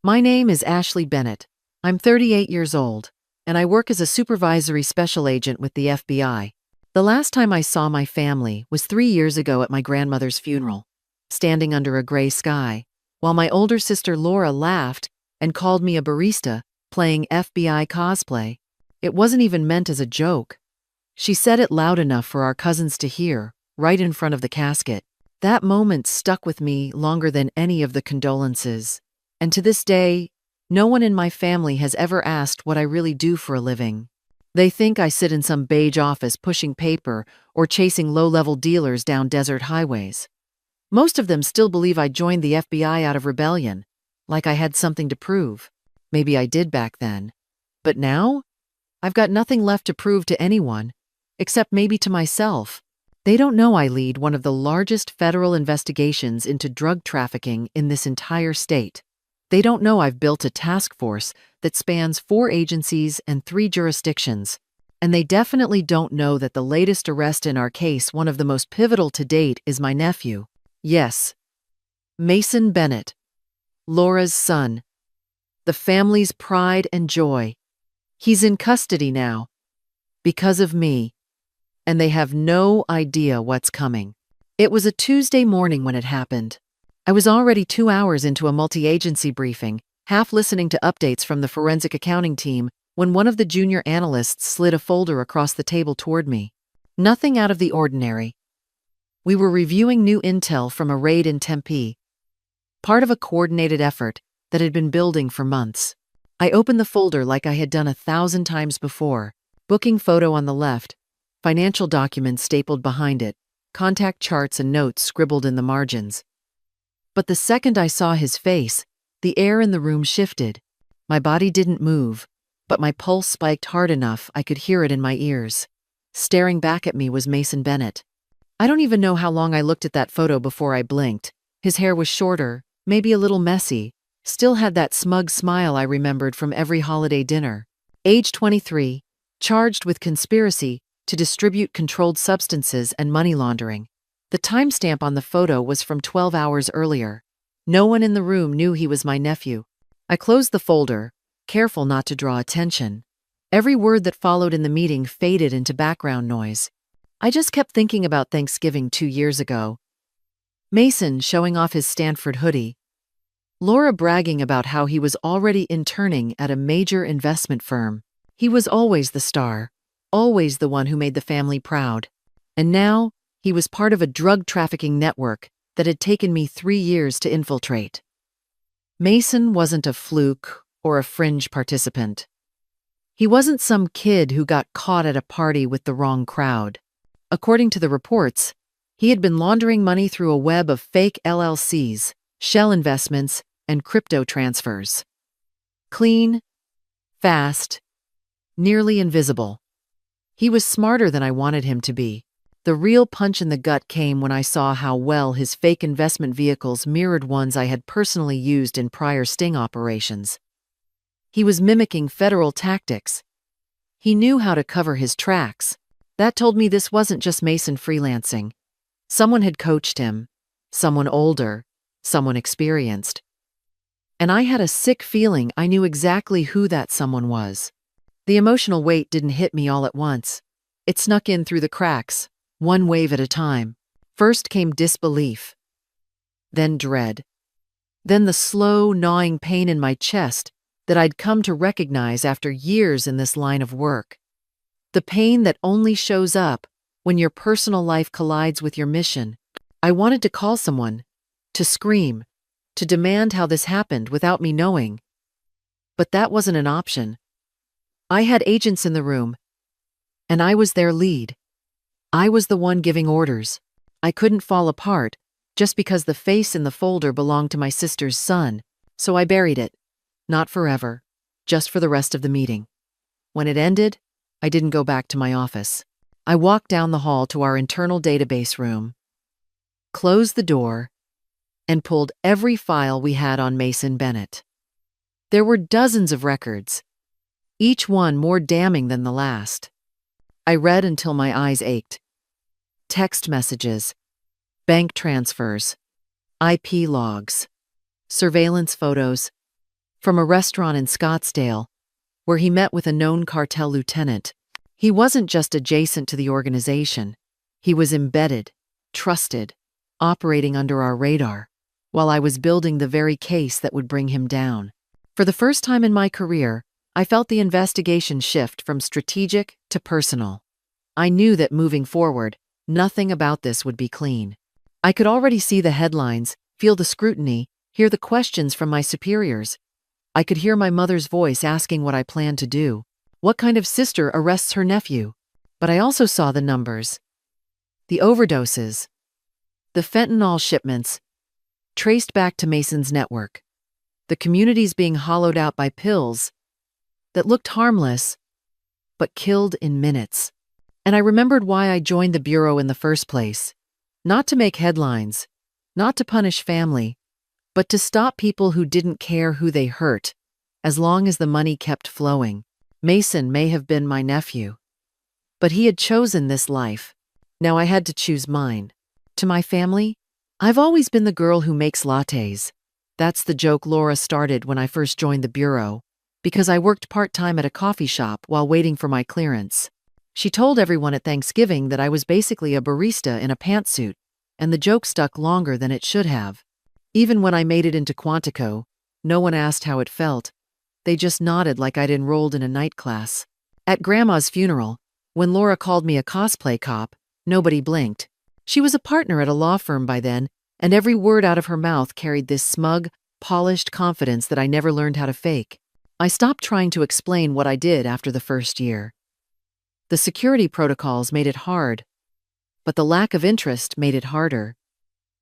My name is Ashley Bennett. I'm 38 years old, and I work as a supervisory special agent with the FBI. The last time I saw my family was 3 years ago at my grandmother's funeral, standing under a gray sky, while my older sister Laura laughed and called me a barista playing FBI cosplay. It wasn't even meant as a joke. She said it loud enough for our cousins to hear, right in front of the casket. That moment stuck with me longer than any of the condolences. And to this day, no one in my family has ever asked what I really do for a living. They think I sit in some beige office pushing paper or chasing low-level dealers down desert highways. Most of them still believe I joined the FBI out of rebellion, like I had something to prove. Maybe I did back then. But now, I've got nothing left to prove to anyone, except maybe to myself. They don't know I lead one of the largest federal investigations into drug trafficking in this entire state. They don't know I've built a task force that spans 4 agencies and 3 jurisdictions. And they definitely don't know that the latest arrest in our case, one of the most pivotal to date, is my nephew. Yes, Mason Bennett, Laura's son. The family's pride and joy. He's in custody now. Because of me. And they have no idea what's coming. It was a Tuesday morning when it happened. I was already 2 hours into a multi-agency briefing, half listening to updates from the forensic accounting team, when one of the junior analysts slid a folder across the table toward me. Nothing out of the ordinary. We were reviewing new intel from a raid in Tempe, part of a coordinated effort that had been building for months. I opened the folder like I had done 1,000 times before. Booking photo on the left, financial documents stapled behind it, contact charts and notes scribbled in the margins. But the second I saw his face, the air in the room shifted. My body didn't move, but my pulse spiked hard enough I could hear it in my ears. Staring back at me was Mason Bennett. I don't even know how long I looked at that photo before I blinked. His hair was shorter, maybe a little messy, still had that smug smile I remembered from every holiday dinner. Age 23, charged with conspiracy to distribute controlled substances and money laundering. The timestamp on the photo was from 12 hours earlier. No one in the room knew he was my nephew. I closed the folder, careful not to draw attention. Every word that followed in the meeting faded into background noise. I just kept thinking about Thanksgiving 2 years ago. Mason showing off his Stanford hoodie. Laura bragging about how he was already interning at a major investment firm. He was always the star, always the one who made the family proud. And now, he was part of a drug trafficking network that had taken me 3 years to infiltrate. Mason wasn't a fluke or a fringe participant. He wasn't some kid who got caught at a party with the wrong crowd. According to the reports, he had been laundering money through a web of fake LLCs, shell investments, and crypto transfers. Clean, fast, nearly invisible. He was smarter than I wanted him to be. The real punch in the gut came when I saw how well his fake investment vehicles mirrored ones I had personally used in prior sting operations. He was mimicking federal tactics. He knew how to cover his tracks. That told me this wasn't just Mason freelancing. Someone had coached him, someone older, someone experienced. And I had a sick feeling I knew exactly who that someone was. The emotional weight didn't hit me all at once. It snuck in through the cracks, one wave at a time. First came disbelief, then dread, then the slow, gnawing pain in my chest that I'd come to recognize after years in this line of work. The pain that only shows up when your personal life collides with your mission. I wanted to call someone, to scream, to demand how this happened without me knowing. But that wasn't an option. I had agents in the room, and I was their lead. I was the one giving orders. I couldn't fall apart just because the face in the folder belonged to my sister's son, so I buried it. Not forever, just for the rest of the meeting. When it ended, I didn't go back to my office. I walked down the hall to our internal database room, closed the door, and pulled every file we had on Mason Bennett. There were dozens of records, each one more damning than the last. I read until my eyes ached. Text messages, bank transfers, IP logs, surveillance photos, from a restaurant in Scottsdale, where he met with a known cartel lieutenant. He wasn't just adjacent to the organization. He was embedded, trusted, operating under our radar, while I was building the very case that would bring him down. For the first time in my career, I felt the investigation shift from strategic to personal. I knew that moving forward, nothing about this would be clean. I could already see the headlines, feel the scrutiny, hear the questions from my superiors. I could hear my mother's voice asking what I planned to do. What kind of sister arrests her nephew? But I also saw the numbers. The overdoses. The fentanyl shipments. Traced back to Mason's network. The communities being hollowed out by pills that looked harmless, but killed in minutes. And I remembered why I joined the Bureau in the first place. Not to make headlines, not to punish family, but to stop people who didn't care who they hurt, as long as the money kept flowing. Mason may have been my nephew, but he had chosen this life. Now I had to choose mine. To my family, I've always been the girl who makes lattes. That's the joke Laura started when I first joined the Bureau, because I worked part-time at a coffee shop while waiting for my clearance. She told everyone at Thanksgiving that I was basically a barista in a pantsuit, and the joke stuck longer than it should have. Even when I made it into Quantico, no one asked how it felt. They just nodded like I'd enrolled in a night class. At Grandma's funeral, when Laura called me a cosplay cop, nobody blinked. She was a partner at a law firm by then, and every word out of her mouth carried this smug, polished confidence that I never learned how to fake. I stopped trying to explain what I did after the first year. The security protocols made it hard, but the lack of interest made it harder.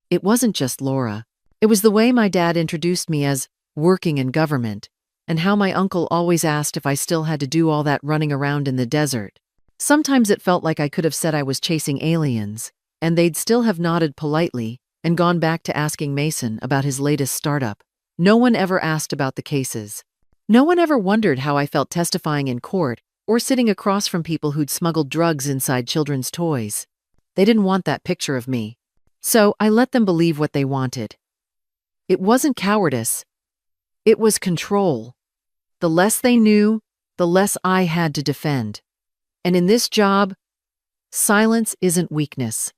It wasn't just Laura. It was the way my dad introduced me as working in government, and how my uncle always asked if I still had to do all that running around in the desert. Sometimes it felt like I could have said I was chasing aliens, and they'd still have nodded politely and gone back to asking Mason about his latest startup. No one ever asked about the cases. No one ever wondered how I felt testifying in court or sitting across from people who'd smuggled drugs inside children's toys. They didn't want that picture of me. So I let them believe what they wanted. It wasn't cowardice. It was control. The less they knew, the less I had to defend. And in this job, silence isn't weakness.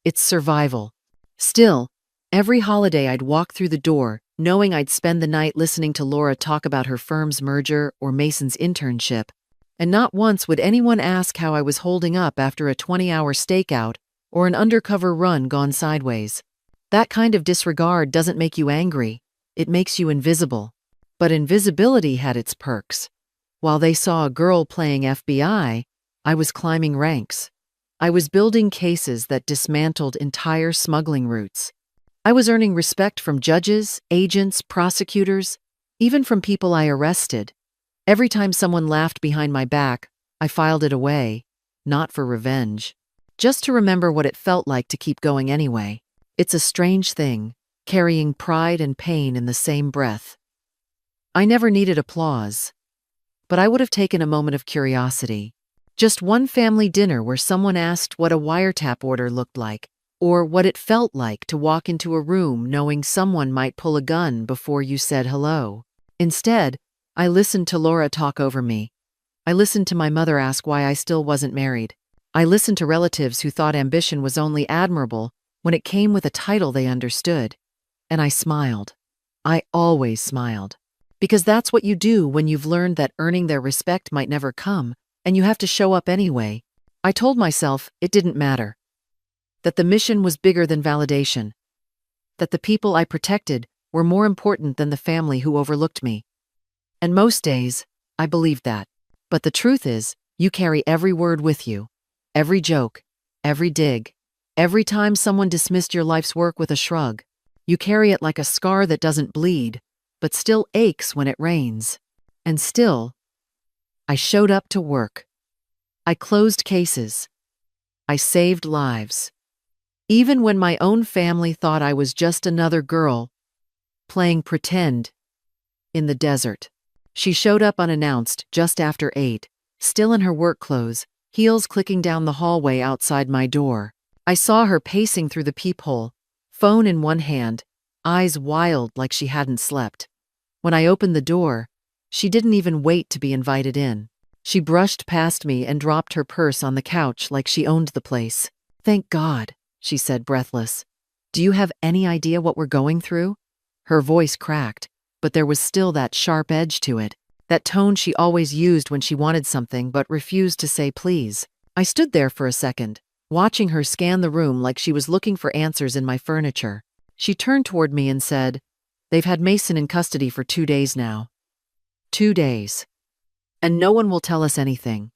It's survival. Still, every holiday I'd walk through the door, knowing I'd spend the night listening to Laura talk about her firm's merger or Mason's internship, and not once would anyone ask how I was holding up after a 20-hour stakeout or an undercover run gone sideways. That kind of disregard doesn't make you angry, it makes you invisible. But invisibility had its perks. While they saw a girl playing FBI, I was climbing ranks. I was building cases that dismantled entire smuggling routes. I was earning respect from judges, agents, prosecutors, even from people I arrested. Every time someone laughed behind my back, I filed it away, not for revenge, just to remember what it felt like to keep going anyway. It's a strange thing, carrying pride and pain in the same breath. I never needed applause, but I would have taken a moment of curiosity. Just one family dinner where someone asked what a wiretap order looked like, or what it felt like to walk into a room knowing someone might pull a gun before you said hello. Instead, I listened to Laura talk over me. I listened to my mother ask why I still wasn't married. I listened to relatives who thought ambition was only admirable when it came with a title they understood. And I smiled. I always smiled. Because that's what you do when you've learned that earning their respect might never come, and you have to show up anyway. I told myself it didn't matter. That the mission was bigger than validation. That the people I protected were more important than the family who overlooked me. And most days, I believed that. But the truth is, you carry every word with you. Every joke, every dig, every time someone dismissed your life's work with a shrug. You carry it like a scar that doesn't bleed, but still aches when it rains. And still, I showed up to work. I closed cases. I saved lives. Even when my own family thought I was just another girl, playing pretend in the desert. She showed up unannounced just after 8, still in her work clothes, heels clicking down the hallway outside my door. I saw her pacing through the peephole, phone in one hand, eyes wild like she hadn't slept. When I opened the door, she didn't even wait to be invited in. She brushed past me and dropped her purse on the couch like she owned the place. "Thank God," she said, breathless. "Do you have any idea what we're going through?" Her voice cracked, but there was still that sharp edge to it, that tone she always used when she wanted something but refused to say please. I stood there for a second, watching her scan the room like she was looking for answers in my furniture. She turned toward me and said, "They've had Mason in custody for 2 days now." 2 days. And no one will tell us anything.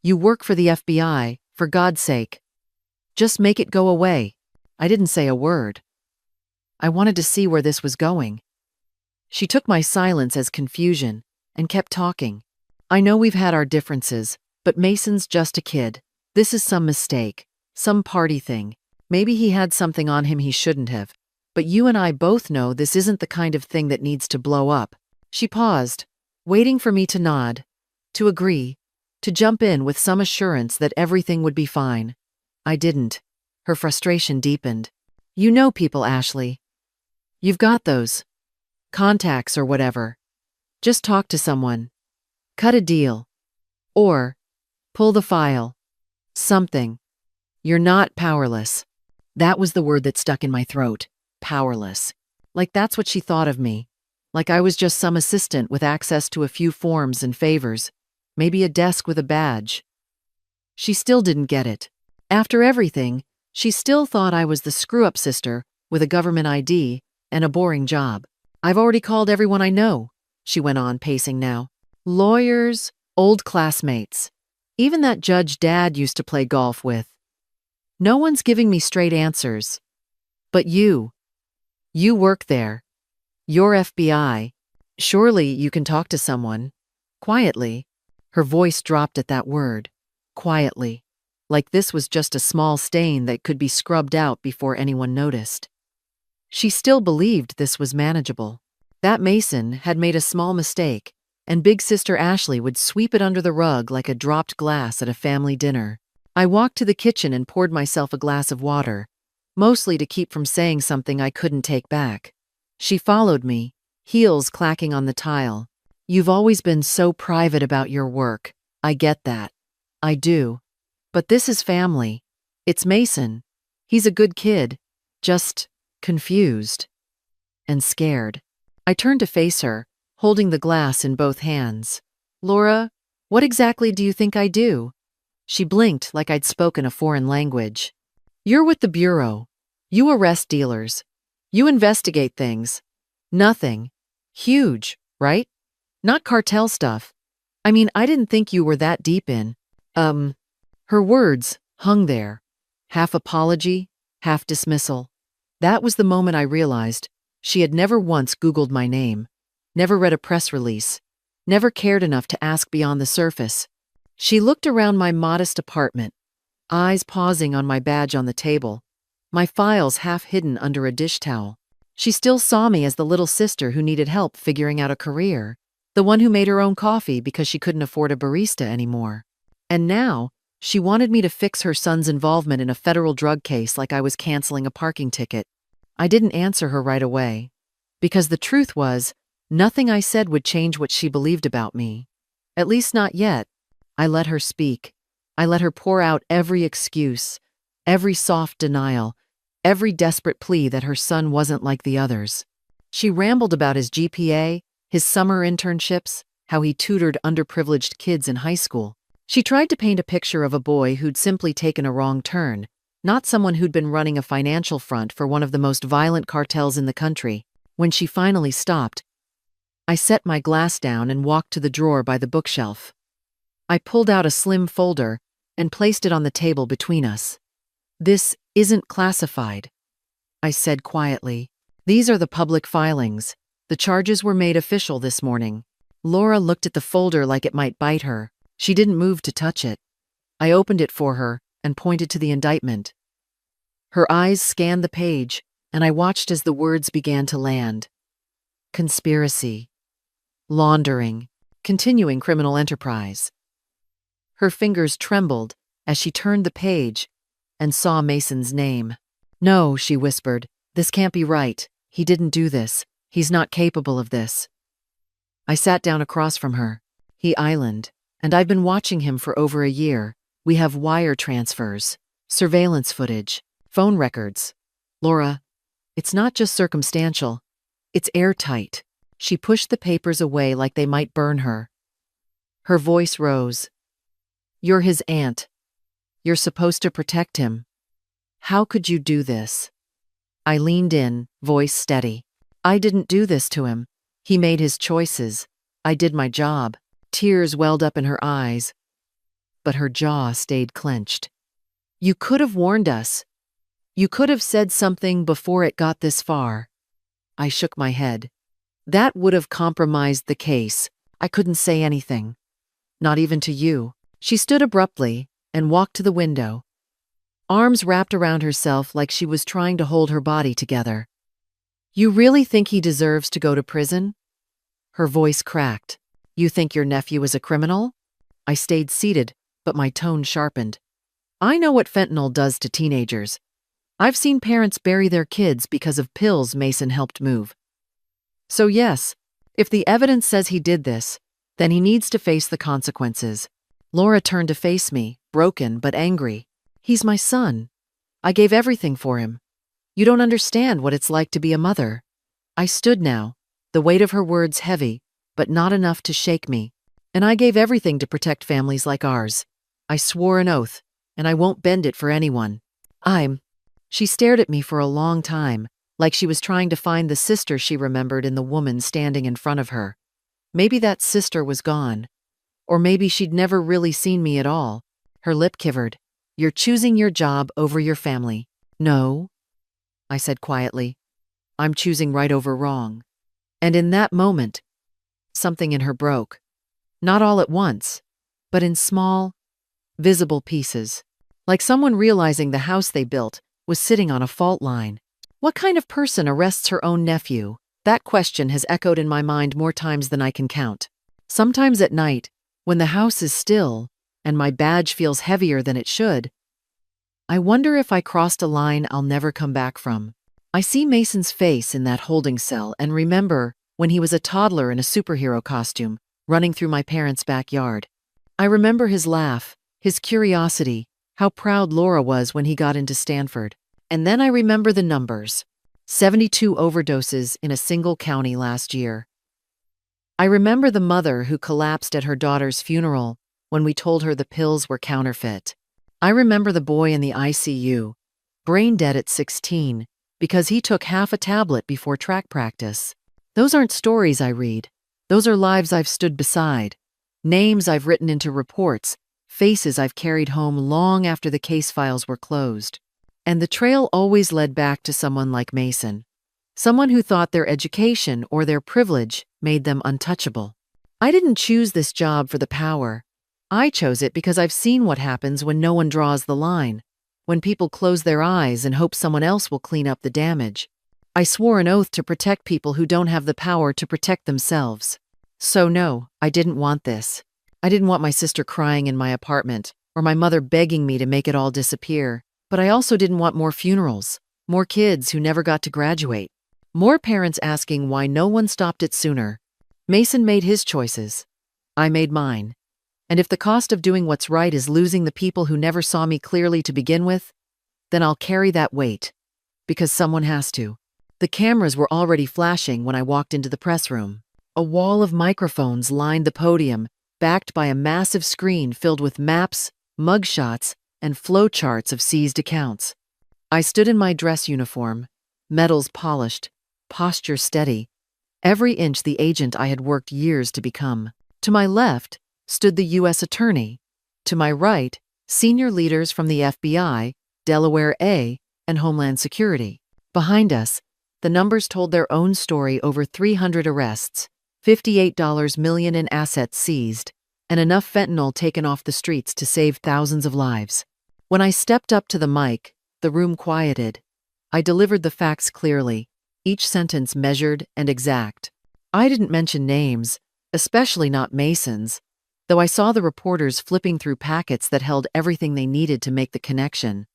You work for the FBI, for God's sake. Just make it go away. I didn't say a word. I wanted to see where this was going. She took my silence as confusion and kept talking. "I know we've had our differences, but Mason's just a kid. This is some mistake, some party thing. Maybe he had something on him he shouldn't have. But you and I both know this isn't the kind of thing that needs to blow up." She paused, waiting for me to nod, to agree, to jump in with some assurance that everything would be fine. I didn't. Her frustration deepened. "You know people, Ashley. You've got those contacts or whatever. Just talk to someone. Cut a deal. Or pull the file. Something. You're not powerless." That was the word that stuck in my throat. Powerless. Like that's what she thought of me. Like I was just some assistant with access to a few forms and favors. Maybe a desk with a badge. She still didn't get it. After everything, she still thought I was the screw-up sister with a government ID and a boring job. "I've already called everyone I know," she went on, pacing now. "Lawyers, old classmates, even that judge Dad used to play golf with. No one's giving me straight answers. But you work there. You're FBI. Surely you can talk to someone." Quietly. Her voice dropped at that word. Quietly. Like this was just a small stain that could be scrubbed out before anyone noticed. She still believed this was manageable. That Mason had made a small mistake, and Big Sister Ashley would sweep it under the rug like a dropped glass at a family dinner. I walked to the kitchen and poured myself a glass of water, mostly to keep from saying something I couldn't take back. She followed me, heels clacking on the tile. "You've always been so private about your work. I get that. I do. But this is family. It's Mason. He's a good kid. Just confused. And scared." I turned to face her, holding the glass in both hands. "Laura, what exactly do you think I do?" She blinked like I'd spoken a foreign language. "You're with the Bureau. You arrest dealers. You investigate things. Nothing. Huge, right? Not cartel stuff. I mean, I didn't think you were that deep in." Her words hung there. Half apology, half dismissal. That was the moment I realized she had never once Googled my name, never read a press release, never cared enough to ask beyond the surface. She looked around my modest apartment, eyes pausing on my badge on the table, my files half hidden under a dish towel. She still saw me as the little sister who needed help figuring out a career, the one who made her own coffee because she couldn't afford a barista anymore. And now, she wanted me to fix her son's involvement in a federal drug case like I was canceling a parking ticket. I didn't answer her right away, because the truth was, nothing I said would change what she believed about me. At least not yet. I let her speak. I let her pour out every excuse, every soft denial, every desperate plea that her son wasn't like the others. She rambled about his GPA, his summer internships, how he tutored underprivileged kids in high school. She tried to paint a picture of a boy who'd simply taken a wrong turn, not someone who'd been running a financial front for one of the most violent cartels in the country. When she finally stopped, I set my glass down and walked to the drawer by the bookshelf. I pulled out a slim folder and placed it on the table between us. "This isn't classified," I said quietly. "These are the public filings. The charges were made official this morning." Laura looked at the folder like it might bite her. She didn't move to touch it. I opened it for her and pointed to the indictment. Her eyes scanned the page, and I watched as the words began to land. Conspiracy. Laundering. Continuing criminal enterprise. Her fingers trembled as she turned the page and saw Mason's name. "No," she whispered. "This can't be right. He didn't do this. He's not capable of this." I sat down across from her. He island, and I've been watching him for over a year. We have wire transfers, surveillance footage, phone records. Laura, it's not just circumstantial. It's airtight. She pushed the papers away like they might burn her. Her voice rose. You're his aunt. You're supposed to protect him. How could you do this? I leaned in, voice steady. I didn't do this to him. He made his choices. I did my job. Tears welled up in her eyes, but her jaw stayed clenched. You could have warned us. You could have said something before it got this far. I shook my head. That would have compromised the case. I couldn't say anything. Not even to you. She stood abruptly and walked to the window, arms wrapped around herself like she was trying to hold her body together. You really think he deserves to go to prison? Her voice cracked. You think your nephew is a criminal? I stayed seated, but my tone sharpened. I know what fentanyl does to teenagers. I've seen parents bury their kids because of pills Mason helped move. So yes, if the evidence says he did this, then he needs to face the consequences. Laura turned to face me, broken but angry. He's my son. I gave everything for him. You don't understand what it's like to be a mother. I stood now, the weight of her words heavy, but not enough to shake me. And I gave everything to protect families like ours. I swore an oath, and I won't bend it for anyone. She stared at me for a long time, like she was trying to find the sister she remembered in the woman standing in front of her. Maybe that sister was gone. Or maybe she'd never really seen me at all. Her lip quivered. You're choosing your job over your family. No, I said quietly. I'm choosing right over wrong. And in that moment, something in her broke. Not all at once, but in small, visible pieces. Like someone realizing the house they built was sitting on a fault line. What kind of person arrests her own nephew? That question has echoed in my mind more times than I can count. Sometimes at night, when the house is still and my badge feels heavier than it should, I wonder if I crossed a line I'll never come back from. I see Mason's face in that holding cell and remember when he was a toddler in a superhero costume, running through my parents' backyard. I remember his laugh, his curiosity, how proud Laura was when he got into Stanford. And then I remember the numbers. 72 overdoses in a single county last year. I remember the mother who collapsed at her daughter's funeral when we told her the pills were counterfeit. I remember the boy in the ICU, brain dead at 16, because he took half a tablet before track practice. Those aren't stories I read. Those are lives I've stood beside, names I've written into reports, faces I've carried home long after the case files were closed. And the trail always led back to someone like Mason, someone who thought their education or their privilege made them untouchable. I didn't choose this job for the power. I chose it because I've seen what happens when no one draws the line, when people close their eyes and hope someone else will clean up the damage. I swore an oath to protect people who don't have the power to protect themselves. So no, I didn't want this. I didn't want my sister crying in my apartment, or my mother begging me to make it all disappear. But I also didn't want more funerals, more kids who never got to graduate, more parents asking why no one stopped it sooner. Mason made his choices. I made mine. And if the cost of doing what's right is losing the people who never saw me clearly to begin with, then I'll carry that weight. Because someone has to. The cameras were already flashing when I walked into the press room. A wall of microphones lined the podium, backed by a massive screen filled with maps, mugshots, and flowcharts of seized accounts. I stood in my dress uniform, medals polished, posture steady, every inch the agent I had worked years to become. To my left stood the U.S. Attorney. To my right, senior leaders from the FBI, Delaware A, and Homeland Security. Behind us, the numbers told their own story: over 300 arrests, $58 million in assets seized, and enough fentanyl taken off the streets to save thousands of lives. When I stepped up to the mic, the room quieted. I delivered the facts clearly, each sentence measured and exact. I didn't mention names, especially not Mason's, though I saw the reporters flipping through packets that held everything they needed to make the connection.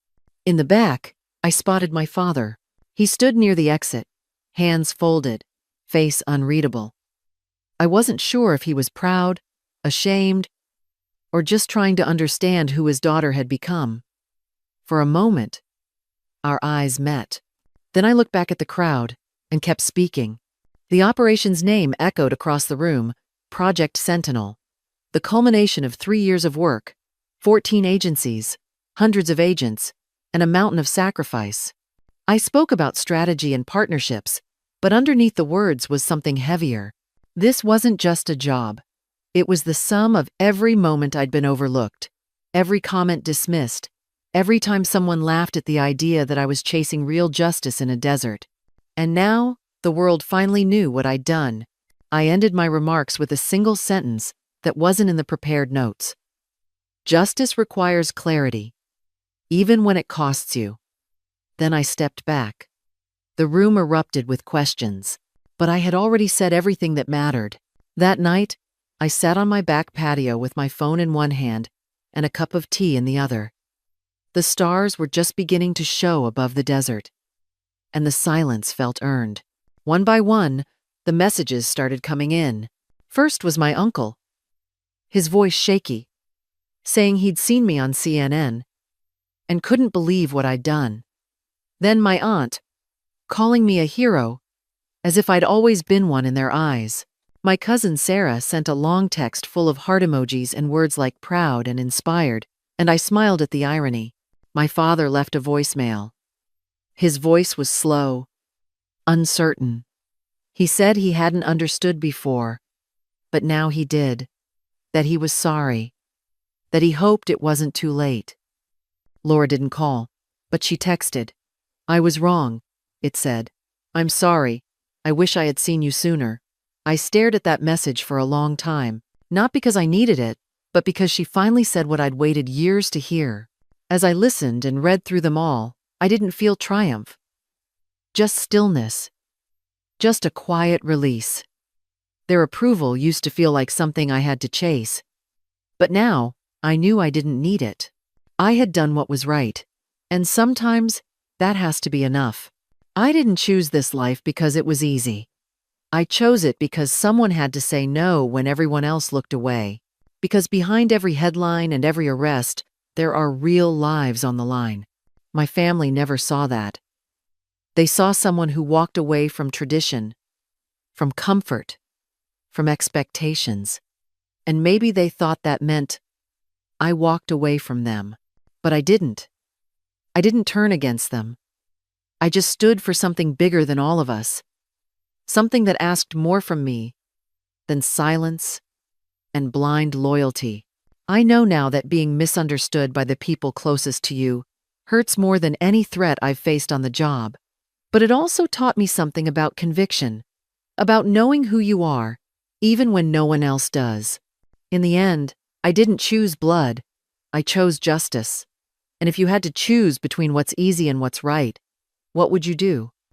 In the back, I spotted my father. He stood near the exit, hands folded, face unreadable. I wasn't sure if he was proud, ashamed, or just trying to understand who his daughter had become. For a moment, our eyes met. Then I looked back at the crowd and kept speaking. The operation's name echoed across the room: Project Sentinel. The culmination of 3 years of work, 14 agencies, hundreds of agents, and a mountain of sacrifice. I spoke about strategy and partnerships, but underneath the words was something heavier. This wasn't just a job. It was the sum of every moment I'd been overlooked, every comment dismissed, every time someone laughed at the idea that I was chasing real justice in a desert. And now, the world finally knew what I'd done. I ended my remarks with a single sentence that wasn't in the prepared notes. Justice requires clarity, even when it costs you. Then I stepped back. The room erupted with questions, but I had already said everything that mattered. That night, I sat on my back patio with my phone in one hand and a cup of tea in the other. The stars were just beginning to show above the desert, and the silence felt earned. One by one, the messages started coming in. First was my uncle, his voice shaky, saying he'd seen me on CNN and couldn't believe what I'd done. Then my aunt, calling me a hero, as if I'd always been one in their eyes. My cousin Sarah sent a long text full of heart emojis and words like proud and inspired, and I smiled at the irony. My father left a voicemail. His voice was slow, uncertain. He said he hadn't understood before, but now he did. That he was sorry. That he hoped it wasn't too late. Laura didn't call, but she texted. "I was wrong," it said. "I'm sorry. I wish I had seen you sooner." I stared at that message for a long time, not because I needed it, but because she finally said what I'd waited years to hear. As I listened and read through them all, I didn't feel triumph. Just stillness. Just a quiet release. Their approval used to feel like something I had to chase. But now, I knew I didn't need it. I had done what was right, and sometimes that has to be enough. I didn't choose this life because it was easy. I chose it because someone had to say no when everyone else looked away. Because behind every headline and every arrest, there are real lives on the line. My family never saw that. They saw someone who walked away from tradition, from comfort, from expectations. And maybe they thought that meant I walked away from them. But I didn't. I didn't turn against them. I just stood for something bigger than all of us. Something that asked more from me than silence and blind loyalty. I know now that being misunderstood by the people closest to you hurts more than any threat I've faced on the job. But it also taught me something about conviction, about knowing who you are, even when no one else does. In the end, I didn't choose blood. I chose justice. And if you had to choose between what's easy and what's right, what would you do?